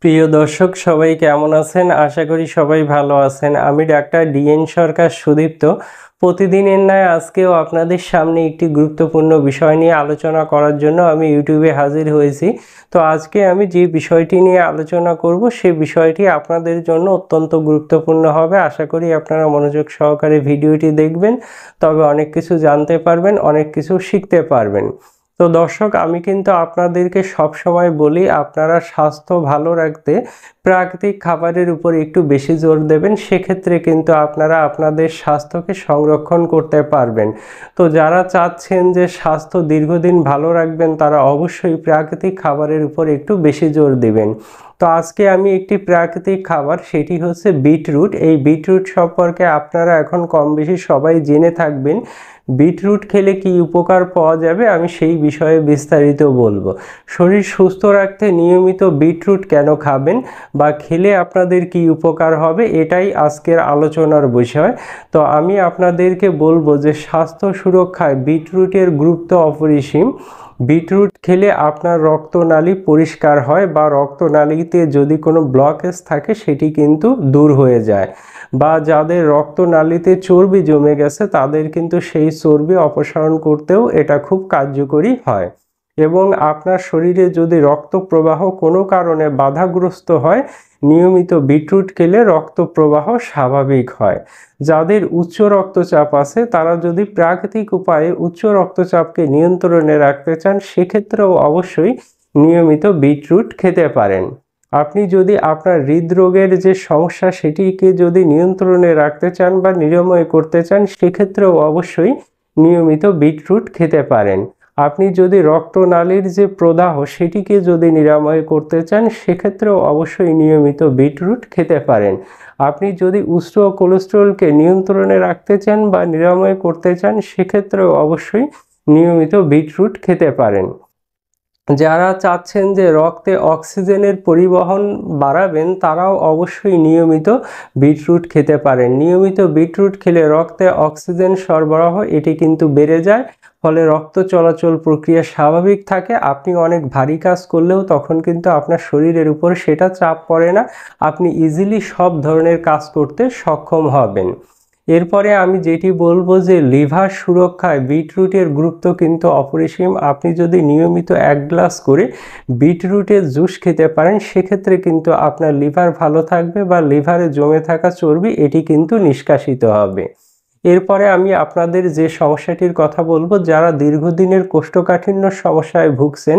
প্রিয় দর্শক সবাই কেমন আছেন? আশা করি সবাই ভালো আছেন। আমি ডাক্তার ডিএন সরকার সুদীপ্ত। প্রতিদিনের ন্যায় আজকেও আপনাদের সামনে একটি গুরুত্বপূর্ণ বিষয় নিয়ে আলোচনা করার জন্য আমি ইউটিউবে হাজির হয়েছি। তো আজকে আমি যে বিষয়টি নিয়ে আলোচনা করব সে বিষয়টি আপনাদের জন্য অত্যন্ত গুরুত্বপূর্ণ হবে। আশা করি আপনারা মনোযোগ সহকারে ভিডিওটি দেখবেন, তবে অনেক কিছু জানতে পারবেন, অনেক কিছু শিখতে পারবেন। তো দর্শক, আমি কিন্তু আপনাদেরকে সবসময় বলি আপনারা স্বাস্থ্য ভালো রাখতে প্রাকৃতিক খাবারের উপর একটু বেশি জোর দেবেন, সেক্ষেত্রে কিন্তু আপনারা আপনাদের স্বাস্থ্যকে সংরক্ষণ করতে পারবেন। তো যারা চাচ্ছেন যে স্বাস্থ্য দীর্ঘদিন ভালো রাখবেন তারা অবশ্যই প্রাকৃতিক খাবারের উপর একটু বেশি জোর দিবেন। তো আজকে আমি একটি প্রাকৃতিক খাবার, সেটি হচ্ছে বিটরুট। এই বিটরুট সম্পর্কে আপনারা এখন কম বেশি সবাই জেনে থাকবেন। বিটরুট খেলে কি উপকার পাওয়া যাবে আমি সেই বিষয়ে বিস্তারিত বলবো। শরীর সুস্থ রাখতে নিয়মিত বিটরুট কেন খাবেন বা খেলে আপনাদের কি উপকার হবে, এটাই আজকের আলোচনার বিষয়। তো আমি আপনাদেরকে বলবো যে স্বাস্থ্য সুরক্ষায় বিটরুটের গুরুত্ব অপরিসীম। বিটরুট খেলে আপনার রক্তনালী পরিষ্কার হয় বা রক্তনালীতে যদি কোনো ব্লকেজ থাকে সেটি কিন্তু দূর হয়ে যায়, বা যাদের রক্তনালীতে চর্বি জমে গেছে তাদের কিন্তু সেই চর্বি অপসারণ করতেও এটা খুব কার্যকরী হয়। এবং আপনার শরীরে যদি রক্ত প্রবাহ কোনো কারণে বাধাগ্রস্ত হয়, নিয়মিত বিটরুট খেলে রক্ত প্রবাহ স্বাভাবিক হয়। যাদের উচ্চ রক্তচাপ আছে তারা যদি প্রাকৃতিক উপায়ে উচ্চ রক্তচাপকে নিয়ন্ত্রণে রাখতে চান সেক্ষেত্রেও অবশ্যই নিয়মিত বিটরুট খেতে পারেন। আপনি যদি আপনার হৃদরোগের যে সমস্যা সেটিকে যদি নিয়ন্ত্রণে রাখতে চান বা নিরাময় করতে চান সেক্ষেত্রেও অবশ্যই নিয়মিত বিটরুট খেতে পারেন। আপনি যদি রক্তনালীর যে প্রদাহ সেটিকে যদি নিরাময় করতে চান সেক্ষেত্রেও অবশ্যই নিয়মিত বিটরুট খেতে পারেন। আপনি যদি উচ্চ কোলেস্টেরলকে নিয়ন্ত্রণে রাখতে চান বা নিরাময় করতে চান সেক্ষেত্রেও অবশ্যই নিয়মিত বিটরুট খেতে পারেন। যারা চাচ্ছেন যে রক্তে অক্সিজেনের পরিবহন বাড়াবেন তারাও অবশ্যই নিয়মিত বিটরুট খেতে পারেন। নিয়মিত বিটরুট খেলে রক্তে অক্সিজেন সরবরাহ এটি কিন্তু বেড়ে যায়, ফলে রক্ত চলাচল প্রক্রিয়া স্বাভাবিক থাকে। আপনি অনেক ভারী কাজ করলেও তখন কিন্তু আপনার শরীরের উপর সেটা চাপ পড়ে না, আপনি ইজিলি সব ধরনের কাজ করতে সক্ষম হবেন। এরপরে আমি যেটি বলবো যে লিভার সুরক্ষায় বিটরুটের গুরুত্ব কিন্তু অপরিসীম। আপনি যদি নিয়মিত 1 গ্লাস করে বিটরুটের জুস খেতে পারেন সেক্ষেত্রে কিন্তু আপনার লিভার ভালো থাকবে বা লিভারে জমে থাকা চর্বি এটি কিন্তু নিষ্কাশিত হবে। এরপরে আমি আপনাদের যে সমস্যাটির কথা বলবো, যারা দীর্ঘদিনের কোষ্ঠকাঠিন্য সমস্যায় ভুগছেন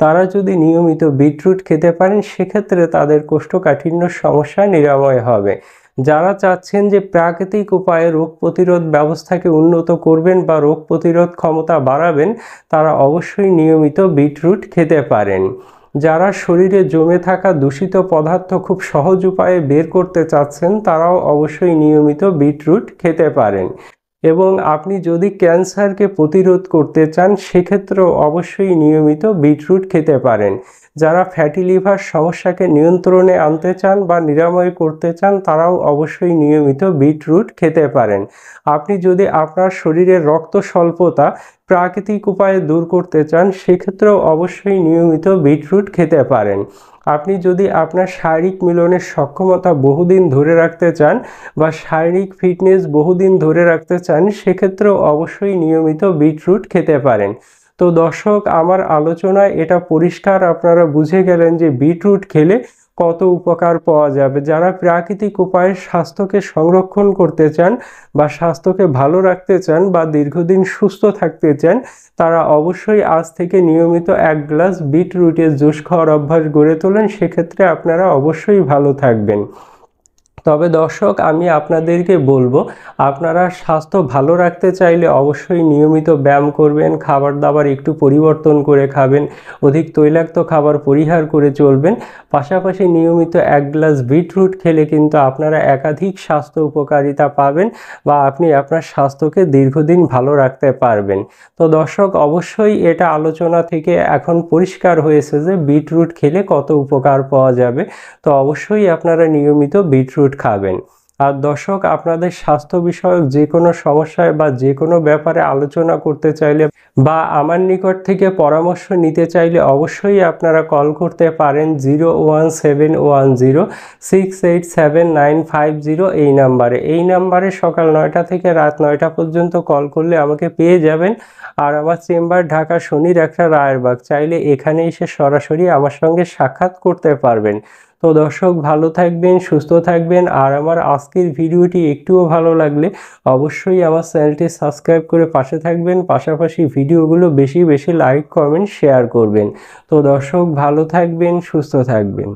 তারা যদি নিয়মিত বিটরুট খেতে পারেন সেক্ষেত্রে তাদের কোষ্ঠকাঠিন্য সমস্যা নিরাময় হবে। যারা চাচ্ছেন যে প্রাকৃতিক উপায়ে রোগ প্রতিরোধ ব্যবস্থাকে উন্নত করবেন বা রোগ প্রতিরোধ ক্ষমতা বাড়াবেন তারা অবশ্যই নিয়মিত বিটরুট খেতে পারেন। যারা শরীরে জমে থাকা দূষিত পদার্থ খুব সহজ উপায়ে বের করতে চাচ্ছেন তারাও অবশ্যই নিয়মিত বিটরুট খেতে পারেন। এবং আপনি যদি ক্যান্সারকে প্রতিরোধ করতে চান সেক্ষেত্রেও অবশ্যই নিয়মিত বিটরুট খেতে পারেন। যারা ফ্যাটি লিভার সমস্যাকে নিয়ন্ত্রণে আনতে চান বা নিরাময় করতে চান তারাও অবশ্যই নিয়মিত বিটরুট খেতে পারেন। আপনি যদি আপনার শরীরের রক্ত স্বল্পতা প্রাকৃতিক উপায়ে দূর করতে চান সেক্ষেত্রেও অবশ্যই নিয়মিত বিটরুট খেতে পারেন। আপনি যদি আপনার শারীরিক মিলনের সক্ষমতা বহুদিন ধরে রাখতে চান বা শারীরিক ফিটনেস বহুদিন ধরে রাখতে চান সেক্ষেত্রেও অবশ্যই নিয়মিত বিটরুট খেতে পারেন। তো দর্শক, আমার আলোচনায় এটা পরিষ্কার আপনারা বুঝে গেলেন যে বিটরুট খেলে কত উপকার পাওয়া যাবে। যারা প্রাকৃতিক উপায়ে স্বাস্থ্যকে সংরক্ষণ করতে চান বা স্বাস্থ্যকে ভালো রাখতে চান বা দীর্ঘদিন সুস্থ থাকতে চান তারা অবশ্যই আজ থেকে নিয়মিত 1 গ্লাস বিটরুটের জুস খাওয়ার অভ্যাস গড়ে তোলেন, সেক্ষেত্রে আপনারা অবশ্যই ভালো থাকবেন। তবে দর্শক, আমি আপনাদেরকে বলবো আপনারা স্বাস্থ্য ভালো রাখতে চাইলে অবশ্যই নিয়মিত ব্যায়াম করবেন, খাবার দাবার একটু পরিবর্তন করে খাবেন, অধিক তৈলাক্ত খাবার পরিহার করে চলবেন। পাশাপাশি নিয়মিত 1 গ্লাস বিটরুট খেলে কিন্তু আপনারা একাধিক স্বাস্থ্য উপকারিতা পাবেন বা আপনি আপনার স্বাস্থ্যকে দীর্ঘদিন ভালো রাখতে পারবেন। তো দর্শক, অবশ্যই এটা আলোচনা থেকে এখন পরিষ্কার হয়েছে যে বিটরুট খেলে কত উপকার পাওয়া যাবে। তো অবশ্যই আপনারা নিয়মিত বিটরুট খাবেন। আর দর্শক, আপনাদের স্বাস্থ্য বিষয়ক যে কোনো সমস্যায় বা যে কোনো ব্যাপারে আলোচনা করতে চাইলে বা আমার নিকট থেকে পরামর্শ নিতে চাইলে অবশ্যই আপনারা কল করতে পারেন 01710687950 এই নাম্বারে। এই নাম্বারে সকাল 9টা থেকে রাত 9টা পর্যন্ত কল করলে আমাকে পেয়ে যাবেন। আর আমার চেম্বার ঢাকা শনির একটা রায়েরবাগ, চাইলে এখানে এসে সরাসরি আমার সঙ্গে সাক্ষাৎ করতে পারবেন। তো দর্শক, ভালো থাকবেন, সুস্থ থাকবেন। আর আমার আজকের ভিডিওটি একটুও ভালো লাগলে অবশ্যই আমার চ্যানেলটি সাবস্ক্রাইব করে পাশে থাকবেন, পাশাপাশি ভিডিওগুলো বেশি বেশি লাইক, কমেন্ট, শেয়ার করবেন। তো দর্শক, ভালো থাকবেন, সুস্থ থাকবেন।